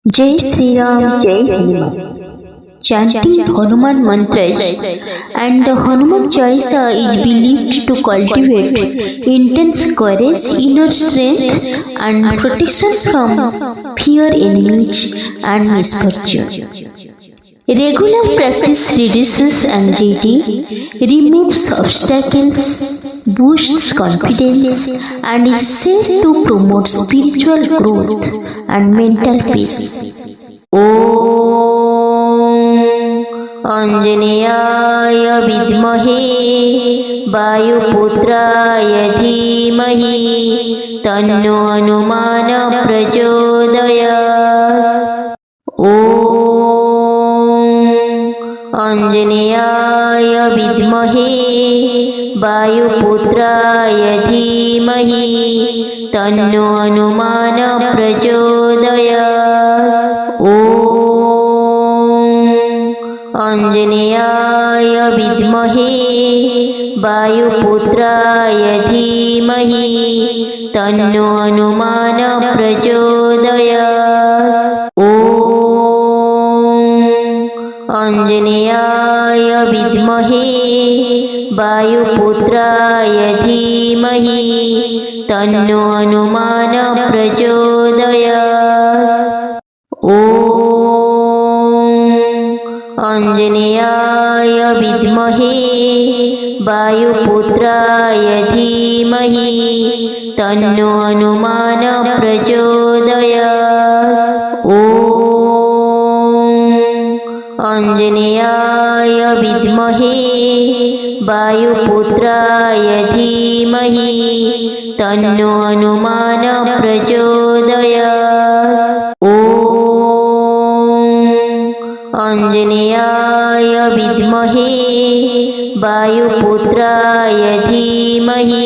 Jai Sri Ram, Jai Hanuman. Chanting Hanuman mantras and the Hanuman Chalisa is believed to cultivate intense courage, inner strength, and protection from fear, enemies, and misfortune. Regular practice reduces anxiety, removes obstacles, boosts confidence, and is said to promote spiritual growth and mental peace. आंजनेयाय विद्महे वायुपुत्राय धीमहि तन्नो हनुमान प्रचोदयात्। आंजनेयाय विद्महे वायुपुत्राय धीमहि तन्नो हनुमान प्रचोदयात्। आंजनेयाय विद्महे वायुपुत्राय धीमहि तन्नो हनुमान प्रचोदयात्। आंजनेयाय विद्महे वायुपुत्राय धीमहि तन्नो हनुमान प्रचोदयात्। आंजनेयाय विद्महे वायुपुत्राय धीमहि तन्नो हनुमान प्रचोदयात्। आंजनेयाय विद्महे वायुपुत्राय धीमहि तन्नो हनुमान प्रचोदयात्। आंजनेयाय विद्महे वायुपुत्राय धीमहि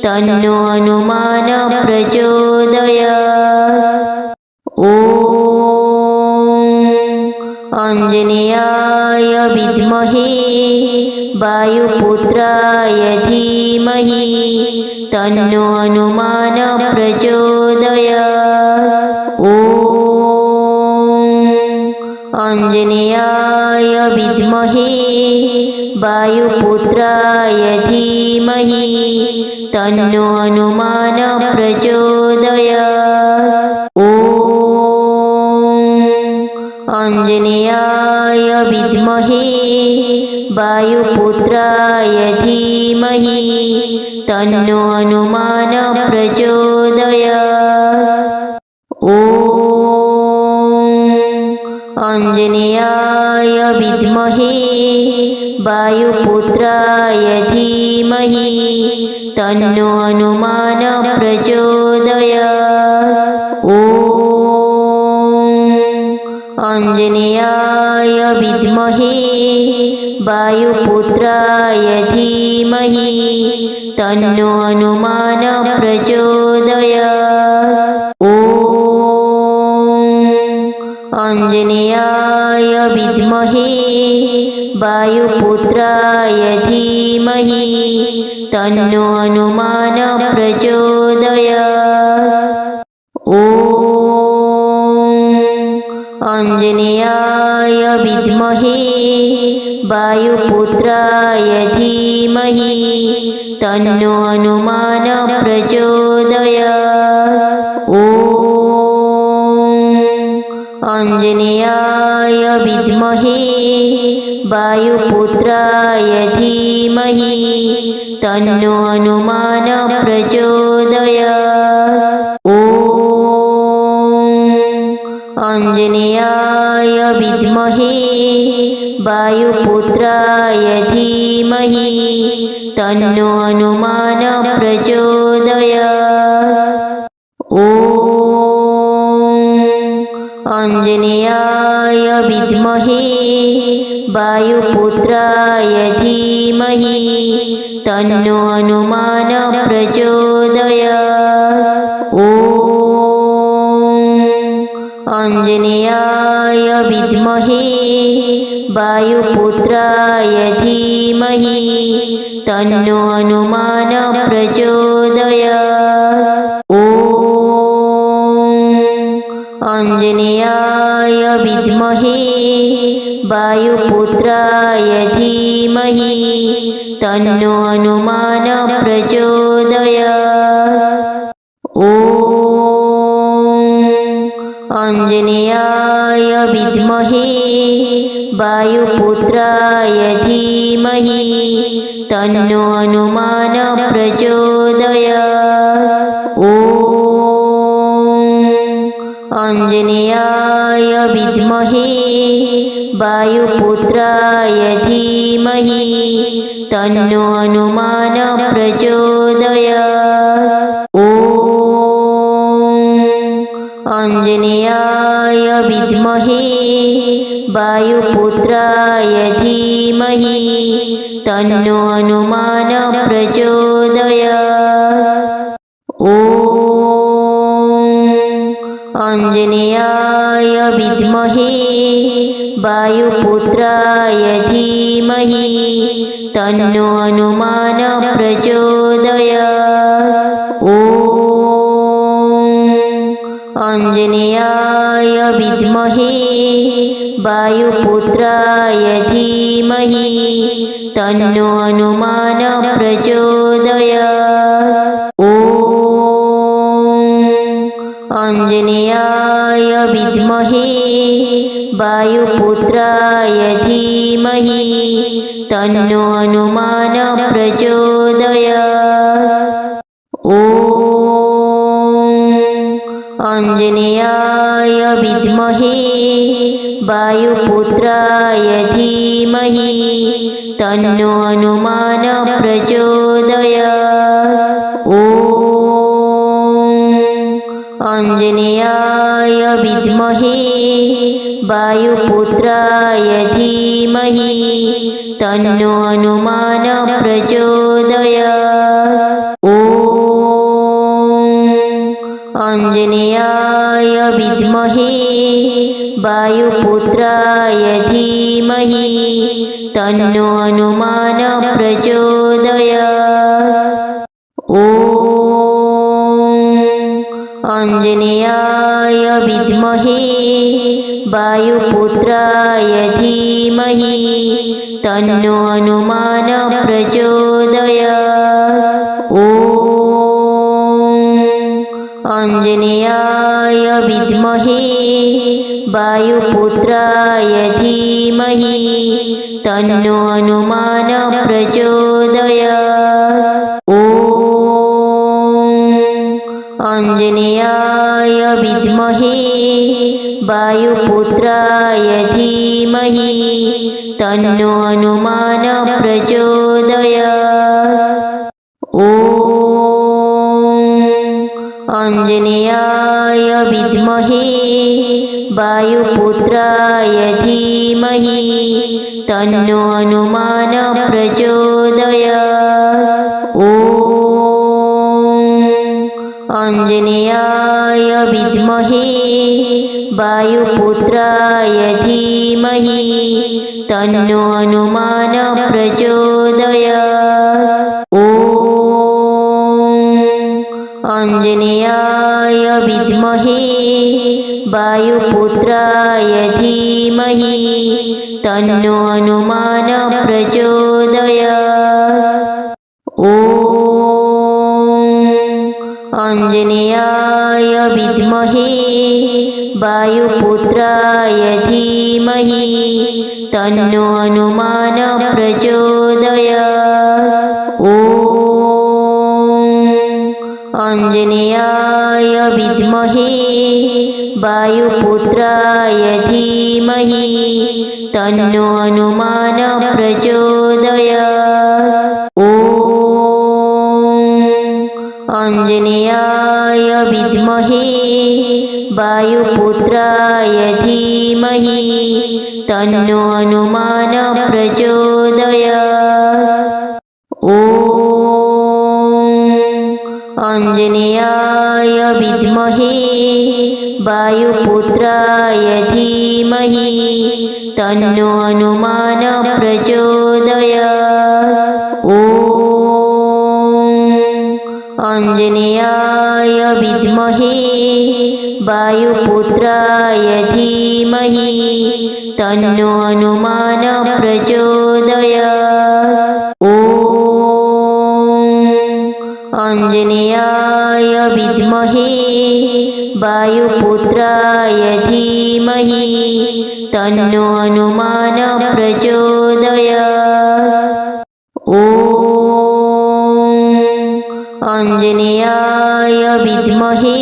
तन्नो हनुमान प्रचोदयात्। आंजनेयाय विद्महे वायुपुत्राय धीमहि तन्नो हनुमान प्रचोदयात्। आंजनेयाय विद्महे वायुपुत्राय धीमहि तन्नो हनुमान प्रचोदयात्। आंजनेयाय विद्महे वायुपुत्राय धीमहि तन्नो हनुमान प्रचोदयात्। आंजनेयाय विद्महे वायुपुत्राय धीमहि तन्नो हनुमान प्रचोदयात्। आंजनेयाय विद्महे वायुपुत्राय धीमहि तन्नो हनुमान प्रचोदयात्। आंजनेयाय विद्महे वायुपुत्राय धीमहि तन्नो हनुमान प्रचोदयात्। आंजनेयाय विद्महे वायुपुत्राय धीमहि तन्नो हनुमान प्रचोदयात्। आंजनेयाय विद्महे वायुपुत्राय धीमहि तन्नो हनुमान प्रचोदयात्। आंजनेयाय विद्महे वायुपुत्राय धीमहि तन्नो हनुमान प्रचोदयात्। आंजनेयाय विद्महे वायुपुत्राय धीमहि तन्नो हनुमान प्रचोदयात्। आंजनेयाय विद्महे वायुपुत्राय धीमहि तन्नो हनुमान प्रचोदयात्। आञ्जनेयाय विद्महे वायुपुत्राय धीमहि तन्नो हनुमान् प्रचोदयात्। ॐ आञ्जनेयाय विद्महे वायुपुत्राय धीमहि तन्नो हनुमान् प्रचोदयात्। ॐ आञ्जनेयाय विद्महे वायुपुत्राय धीमहि तन्नो हनुमान् प्रचोदयात्। ॐ आञ्जनेयाय विद्महे वायुपुत्राय धीमहि तन्नो हनुमान् प्रचोदयात्। ॐ आञ्जनेयाय विद्महे वायुपुत्राय धीमहि तन्नो हनुमान् प्रचोदयात्। ॐ आञ्जनेयाय विद्महे वायुपुत्राय धीमहि तन्नो हनुमान् प्रचोदयात्। ॐ आञ्जनेयाय विद्महे वायुपुत्राय धीमहि तन्नो हनुमान् प्रचोदयात्। ॐ आञ्जनेयाय विद्महे वायुपुत्राय धीमहि तन्नो हनुमान् प्रचोदयात्। ॐ आञ्जनेयाय विद्महे वायुपुत्राय धीमहि तन्नो हनुमान् प्रचोदयात्। ॐ आञ्जनेयाय विद्महे वायुपुत्राय धीमहि तन्नो हनुमान् प्रचोदयात्। ॐ आञ्जनेयाय विद्महे वायुपुत्राय धीमहि तन्नो हनुमान् प्रचोदयात्। ॐ आञ्जनेयाय विद्महे वायुपुत्राय धीमहि तन्नो हनुमान् प्रचोदयात्। ॐ आञ्जनेयाय विद्महे वायुपुत्राय धीमहि तन्नो हनुमान् प्रचोदयात्। ॐ आञ्जनेयाय विद्महे वायुपुत्राय धीमहि तन्नो हनुमान् प्रचोदयात्। ॐ आञ्जनेयाय विद्महे वायुपुत्राय धीमहि तन्नो हनुमान् प्रचोदयात्। ॐ आञ्जनेयाय विद्महे वायुपुत्राय धीमहि तन्नो हनुमान् प्रचोदयात्। ॐ आञ्जनेयाय विद्महे वायुपुत्राय धीमहि तन्नो हनुमान् प्रचोदयात्। ॐ आञ्जनेयाय विद्महे वायुपुत्राय धीमहि तन्नो हनुमान् प्रचोदयात्। ॐ आञ्जनेयाय विद्महे वायुपुत्राय धीमहि तन्नो हनुमान् प्रचोदयात्। ॐ आञ्जनेयाय विद्महे वायुपुत्राय धीमहि तन्नो हनुमान् प्रचोदयात्। ॐ आञ्जनेयाय विद्महे वायुपुत्राय धीमहि तन्नो हनुमान् प्रचोदयात्। ॐ आञ्जनेयाय विद्महे वायुपुत्राय धीमहि तन्नो हनुमान् प्रचोदयात्। ॐ आञ्जनेयाय विद्महे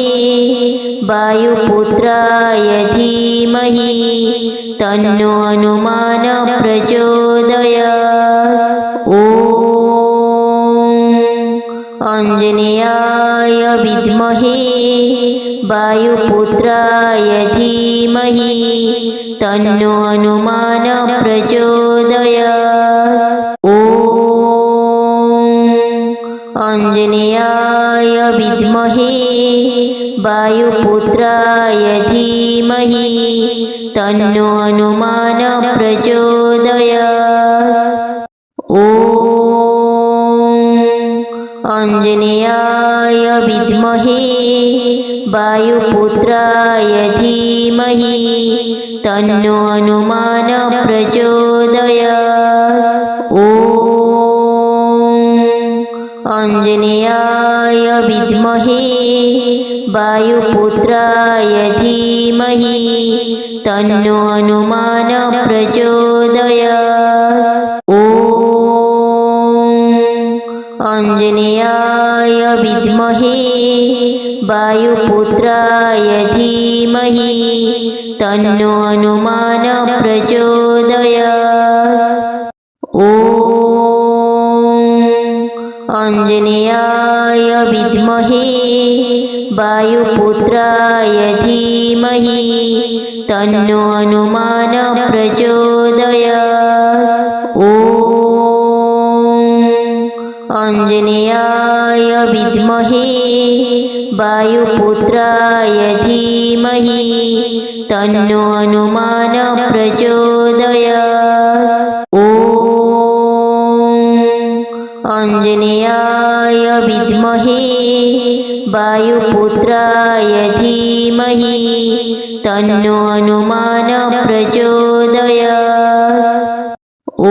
वायुपुत्राय धीमहि तन्नो हनुमान् प्रचोदयात्। ॐ आञ्जनेयाय विद्महे वायुपुत्राय धीमहि तन्नो हनुमान् प्रचोदयात्। ॐ आञ्जनेयाय विद्महे वायुपुत्राय धीमहि तन्नो हनुमान् प्रचोदयात्। ॐ आञ्जनेयाय विद्महे वायुपुत्राय धीमहि तन्नो हनुमान् प्रचोदयात्। ॐ आञ्जनेयाय विद्महे वायुपुत्राय धीमहि तन्नो हनुमान् प्रचोदयात्। ॐ आञ्जनेयाय विद्महे वायुपुत्राय धीमहि तन्नो हनुमान् प्रचोदयात्। ॐ आञ्जनेयाय विद्महे वायुपुत्राय धीमहि तन्नो हनुमान् प्रचोदयात्। ॐ आञ्जनेयाय विद्महे वायुपुत्राय धीमहि तन्नो हनुमान् प्रचोदयात्। ॐ आञ्जनेयाय विद्महे वायुपुत्राय धीमहि तन्नो हनुमान् प्रचोदयात्। ॐ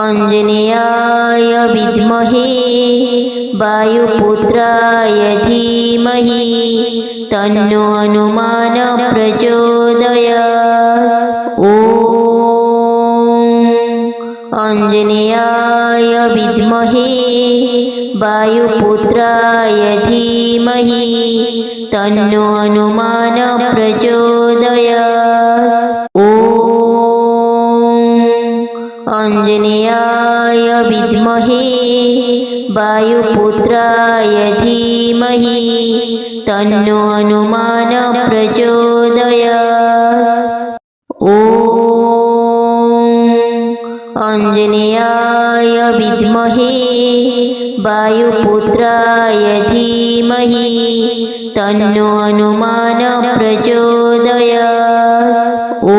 आञ्जनेयाय विद्महे वायुपुत्राय धीमहि तन्नो हनुमान् प्रचोदयात्। ॐ आञ्जनेयाय विद्महे वायुपुत्राय धीमहि तन्नो हनुमान् प्रचोदयात्। ॐ आञ्जनेयाय विद्महे वायुपुत्राय धीमहि तन्नो हनुमान् प्रचोदयात्। ॐ आञ्जनेयाय विद्महे वायुपुत्राय धीमहि तन्नो हनुमान् प्रचोदयात्। ॐ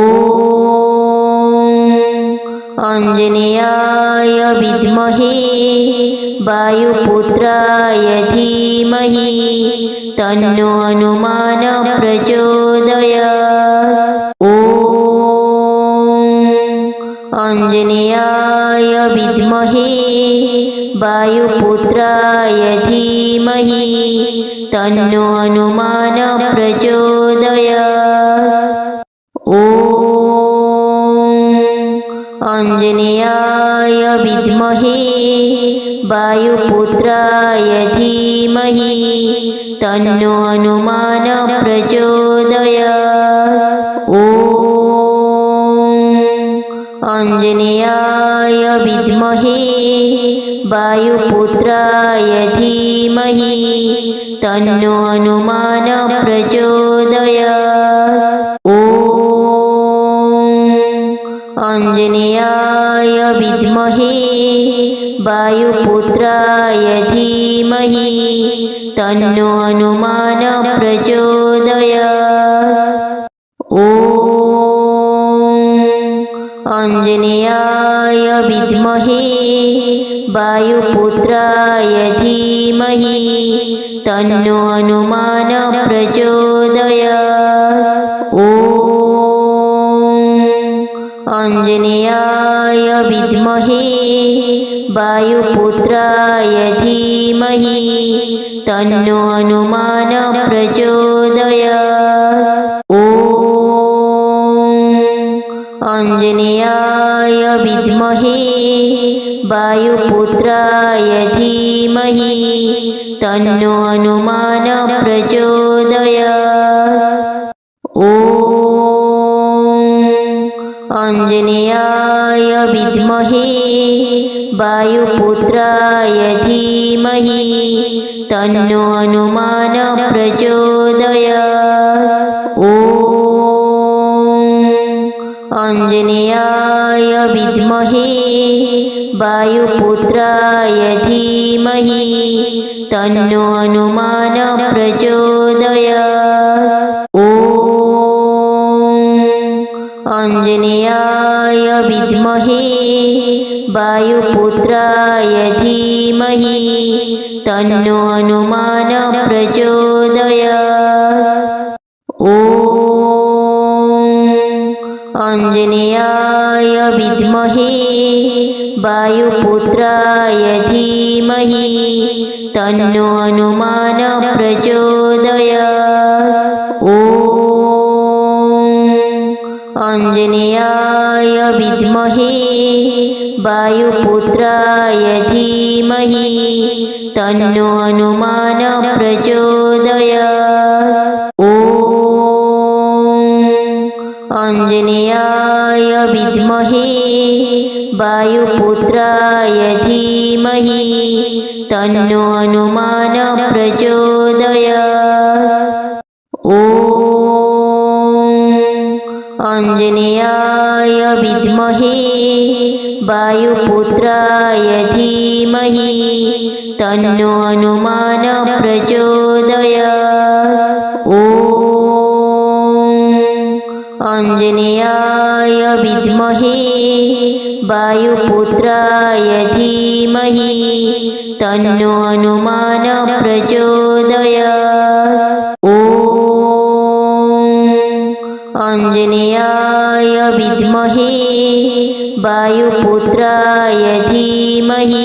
आञ्जनेयाय विद्महे वायुपुत्राय धीमहि तन्नो हनुमान् प्रचोदयात्। ॐ आञ्जनेयाय विद्महे वायुपुत्राय धीमहि तन्नो हनुमान् प्रचोदयात्। ॐ आञ्जनेयाय विद्महे वायुपुत्राय धीमहि तन्नो हनुमान् प्रचोदयात्। ॐ आञ्जनेयाय विद्महे वायुपुत्राय धीमहि तन्नो हनुमान् प्रचोदयात्। ॐ आञ्जनेयाय विद्महे वायुपुत्राय धीमहि तन्नो हनुमान् प्रचोदयात्। ॐ आञ्जनेयाय विद्महे वायुपुत्राय धीमहि तन्नो हनुमान प्रचोदयात्। ॐ आञ्जनेयाय विद्महे वायुपुत्राय धीमहि तन्नो हनुमान प्रचोदयात्। ॐ आञ्जनेयाय विद्महे वायुपुत्राय धीमहि तन्नो हनुमान प्रचोदयात्। ॐ आञ्जनेयाय विद्महे वायुपुत्राय धीमहि तन्नो हनुमान प्रचोदयात्। ॐ आञ्जनेयाय विद्महे वायुपुत्राय धीमहि तन्नो हनुमान प्रचोदयात्। ॐ आञ्जनेयाय विद्महे वायुपुत्राय धीमहि तन्नो हनुमान प्रचोदयात्। ॐ आञ्जनेयाय विद्महे वायुपुत्राय धीमहि तन्नो हनुमान प्रचोदयात्। ॐ आञ्जनेयाय विद्महे वायुपुत्राय धीमहि तन्नो हनुमान प्रचोदयात्। ॐ आञ्जनेयाय विद्महे वायुपुत्राय धीमहि तन्नो हनुमान प्रचोदयात्। ॐ आञ्जनेयाय विद्महे वायुपुत्राय धीमहि तन्नो हनुमान प्रचोदयात्। ॐ आञ्जनेयाय विद्महे वायुपुत्राय धीमहि तन्नो हनुमान प्रचोदयात्। ॐ आञ्जनेयाय विद्महे वायुपुत्राय धीमहि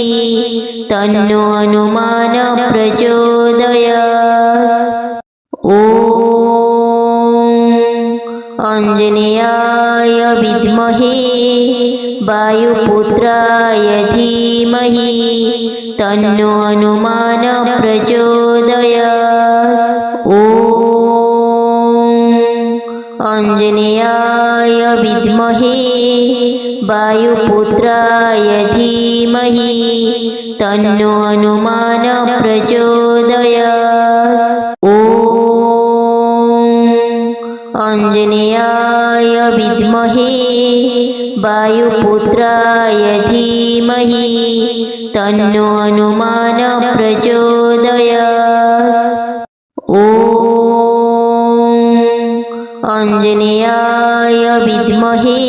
तन्नो हनुमान प्रचोदयात्। ॐ आञ्जनेयाय विद्महे वायुपुत्राय धीमहि तन्नो हनुमान प्रचोदयात्। ॐ आञ्जनेयाय विद्महे वायुपुत्राय धीमहि तन्नो हनुमान प्रचोदयात्। ॐ आञ्जनेयाय विद्महे वायुपुत्राय धीमहि तन्नो हनुमान प्रचोदयात्। ॐ आञ्जनेयाय विद्महे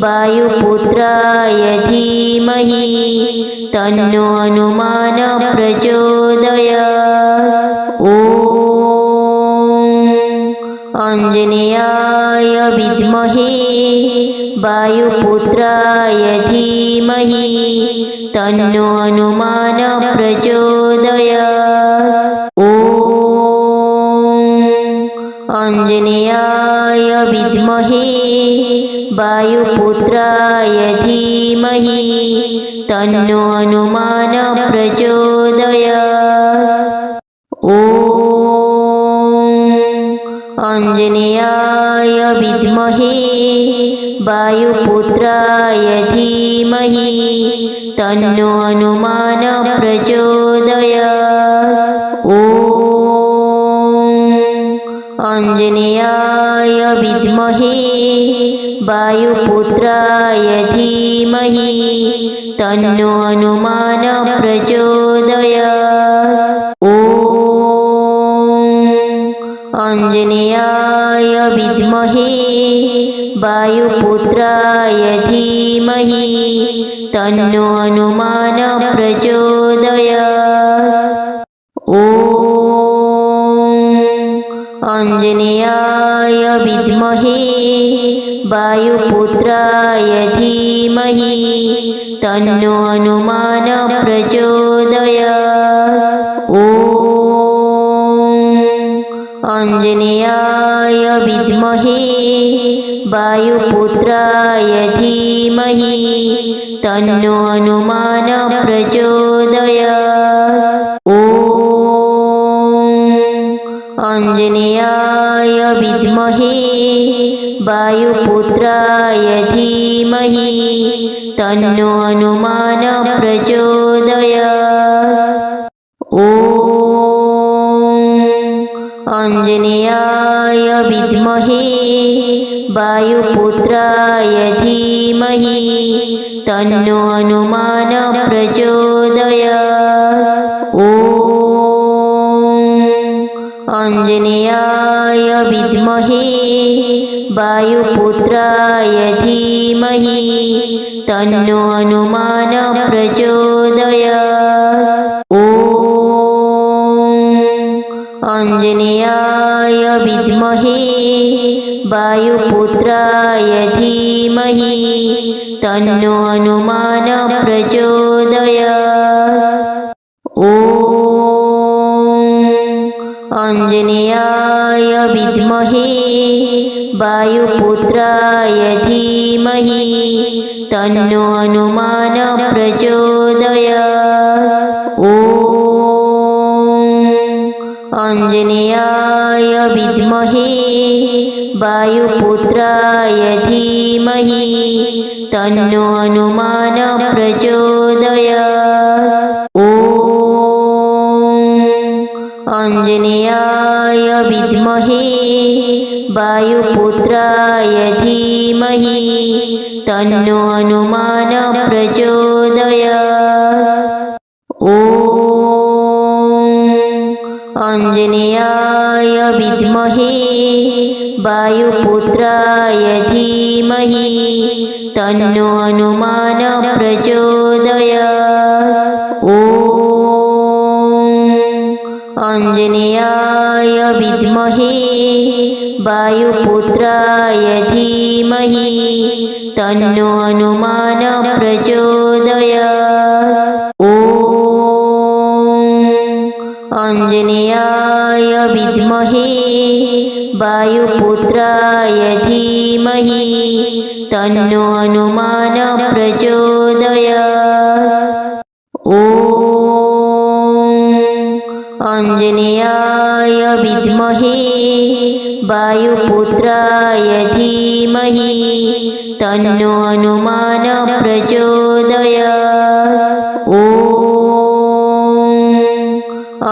वायुपुत्राय धीमहि तन्नो हनुमान प्रचोदयात्। ॐ आञ्जनेयाय विद्महे वायुपुत्राय धीमहि तन्नो हनुमान प्रचोदयात्। ॐ आञ्जनेयाय विद्महे वायुपुत्राय धीमहि तन्नो हनुमान प्रचोदयात्। ॐ आञ्जनेयाय विद्महे वायुपुत्राय धीमहि तन्नो हनुमान प्रचोदयात्। ॐ आञ्जनेयाय विद्महे वायुपुत्राय धीमहि तन्नो हनुमान प्रचोदयात्। ॐ आञ्जनेयाय विद्महे वायुपुत्राय धीमहि तन्नो हनुमान प्रचोदयात्। ॐ आञ्जनेयाय विद्महे वायुपुत्राय धीमहि तन्नो हनुमान् प्रचोदयात्। ॐ आञ्जनेयाय विद्महे वायुपुत्राय धीमहि तन्नो हनुमान् प्रचोदयात्। ॐ आञ्जनेयाय विद्महे वायुपुत्राय धीमहि तन्नो हनुमान् प्रचोदयात्। ॐ आञ्जनेयाय विद्महे वायुपुत्राय धीमहि तन्नो हनुमान् प्रचोदयात्। ॐ आञ्जनेयाय विद्महे वायुपुत्राय धीमहि तन्नो हनुमान् प्रचोदयात्। ॐ आञ्जनेयाय विद्महे वायुपुत्राय धीमहि तन्नो हनुमान् प्रचोदयात्। ॐ आञ्जनेयाय विद्महे वायुपुत्राय धीमहि तन्नो हनुमान् प्रचोदयात्। ॐ आञ्जनेयाय विद्महे वायुपुत्राय धीमहि तन्नो हनुमान् प्रचोदयात्। ॐ आञ्जनेयाय विद्महे वायुपुत्राय धीमहि तन्नो हनुमान् प्रचोदयात्। ॐ आञ्जनेयाय विद्महे वायुपुत्राय धीमहि तन्नो हनुमान् प्रचोदयात्। ॐ आञ्जनेयाय विद्महे वायुपुत्राय धीमहि तन्नो हनुमान् प्रचोदयात्। ॐ आञ्जनेयाय विद्महे वायुपुत्राय धीमहि तन्नो हनुमान् प्रचोदयात्। ॐ आञ्जनेयाय विद्महे वायुपुत्राय धीमहि तन्नो हनुमान् प्रचोदयात्। ॐ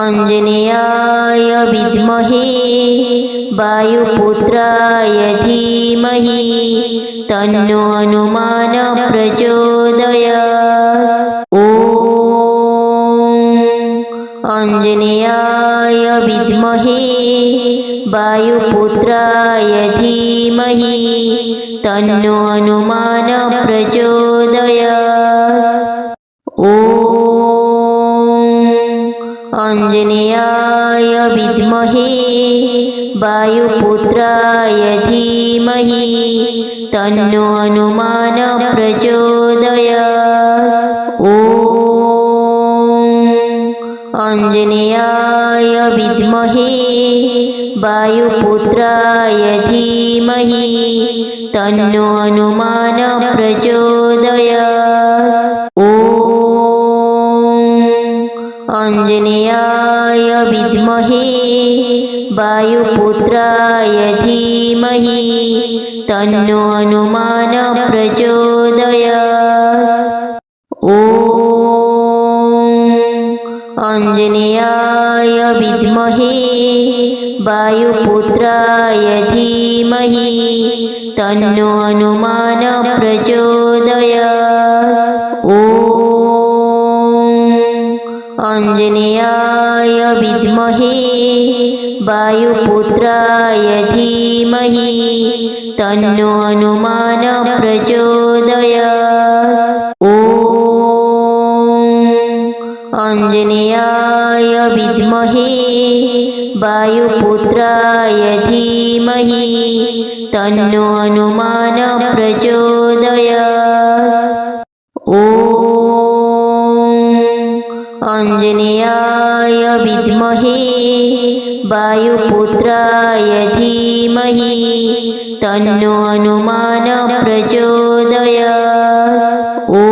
आञ्जनेयाय विद्महे वायुपुत्राय धीमहि तन्नो हनुमान् प्रचोदयात्। ॐ आञ्जनेयाय विद्महे वायुपुत्राय धीमहि तन्नो हनुमान् प्रचोदयात्। ॐ आञ्जनेयाय विद्महे वायुपुत्राय धीमहि तन्नो हनुमान् प्रचोदयात्। ॐ आञ्जनेयाय विद्महे वायुपुत्राय धीमहि तन्नो हनुमान् प्रचोदयात्। ॐ आञ्जनेयाय विद्महे वायुपुत्राय धीमहि तन्नो हनुमान् प्रचोदयात्। ॐ आञ्जनेयाय विद्महे वायुपुत्राय धीमहि तन्नो हनुमान् प्रचोदयात्। ॐ आञ्जनेयाय विद्महे वायुपुत्राय धीमहि तन्नो हनुमान् प्रचोदयात्। ॐ आञ्जनेयाय विद्महे वायुपुत्राय धीमहि तन्नो हनुमान प्रचोदयात्। ॐ आञ्जनेयाय विद्महे वायुपुत्राय धीमहि तन्नो हनुमान प्रचोदयात्। ॐ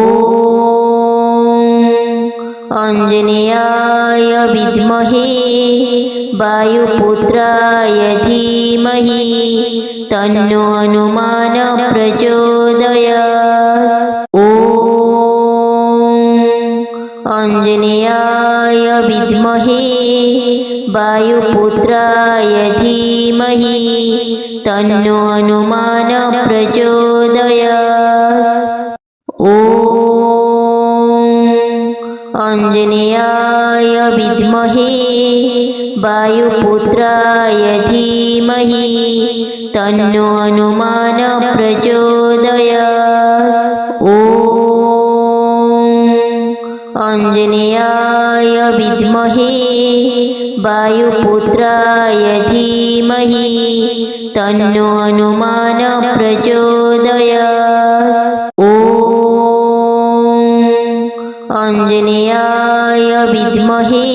आञ्जनेयाय विद्महे वायुपुत्राय धीमहि तन्नो हनुमान प्रचोदयात्। ॐ आञ्जनेयाय विद्महे वायुपुत्राय धीमहि तन्नो हनुमान प्रचोदयात्। ॐ आञ्जनेयाय विद्महे वायुपुत्राय धीमहि तन्नो हनुमान प्रचोदयात्। ॐ आञ्जनेयाय विद्महे वायुपुत्राय धीमहि तन्नो हनुमान प्रचोदयात्। ॐ आञ्जनेयाय विद्महे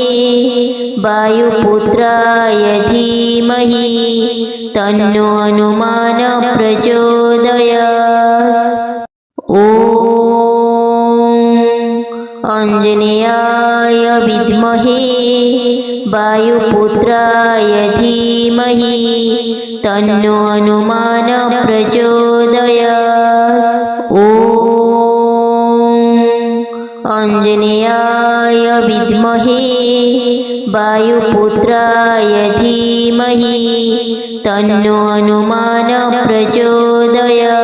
वायुपुत्राय धीमहि तन्नो हनुमान प्रचोदयात्। ॐ आञ्जनेयाय विद्महे वायुपुत्राय धीमहि तन्नो हनुमान प्रचोदयात्। ॐ आञ्जनेयाय विद्महे वायुपुत्राय धीमहि तन्नो हनुमान प्रचोदयात्।